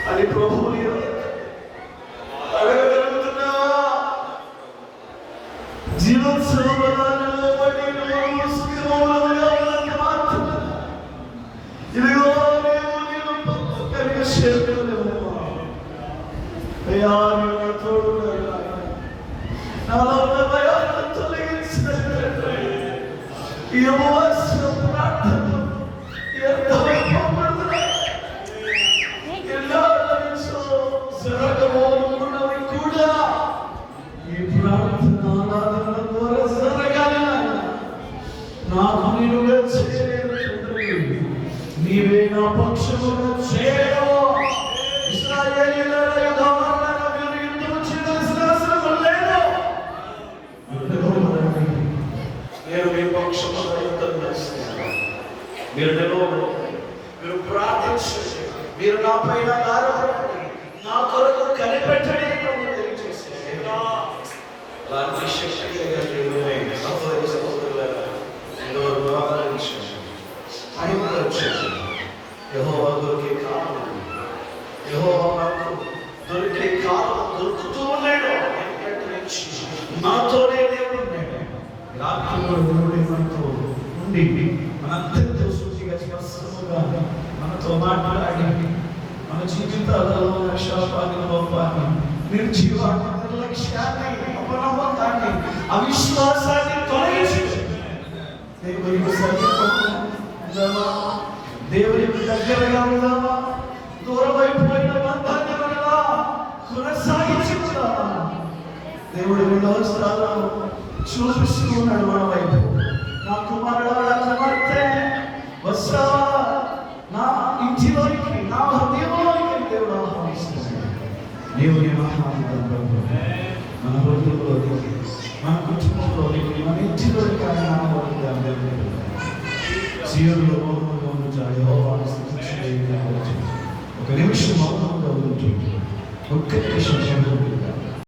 అని ప్రభువుని అడగగలుగుతున్నా. జీవోత్సవాలలో పడి స్థిరమౌనముగా ఉన్నంత మాత్రమే ఇదిగో నేను పక్కగా చేరుకోలేము. అయ్యా నీవు తోడుగా నాలో ఉన్న భయాలను తొలగించినట్లయితే ఈ ఉపవాస ప్రార్థన కూడా ఈ ప్రార్థన ఆరాధన ద్వారా జరగాలి. నాకు నీవుగా చేయలేదు, నీవే నా పక్షముగా చేయవు. ఇశ్రాయేలీయులారా యుద్ధమాడగా మీరు యుద్ధము చేయవలసిన అవసరం లేదు. నేను మీ పక్షముగా యుద్ధం చేస్తాను. మీరు నిలవబడి మీరు ప్రార్థించండి, మీరు నా పైన ఆధారపడండి, నా కొరకు కనిపెట్టండి. అలాంటి శక్తి సహోదరి సహోదరులారా యెహోవా దొరికే కాలం, యెహోవా నాకు దొరికే కాలం దొరుకుతూ ఉన్నాడు. నాతోనే దేవుడు ఉన్నాడు. మనతో ఉండి మనందరితో సూచిగా స్పష్టముగా మనతో మాట్లాడి మన జీవితాలలో ఉన్న శాపాన్ని, లోపాన్ని, నిర్జీవాన్ని, నిర్లక్ష్యాన్ని, అపనమ్మకాన్ని, అవిశ్వాసాన్ని తొలగించి దేవునికి దగ్గరగా ఉందామా, దూరమైపోయిన బంధాన్ని మనలా కొనసాగించుకుందామా. దేవుడు రెండో స్థానాలు చూపిస్తూ ఉన్నాడు మన వైపు. నా కుమారుడు, నా కుమార్తె వస్తావా నా ఇంటిలోనికి, నా హృదయంలోనికి దేవుడు ఆహ్వానిస్తున్నాడు. దేవుని మహానందంలో మన హృదయంలోనికి, మన కుటుంబంలోనికి, మన ఇంటిలోనికి ఆయన జీవులు ఒక నిమిషం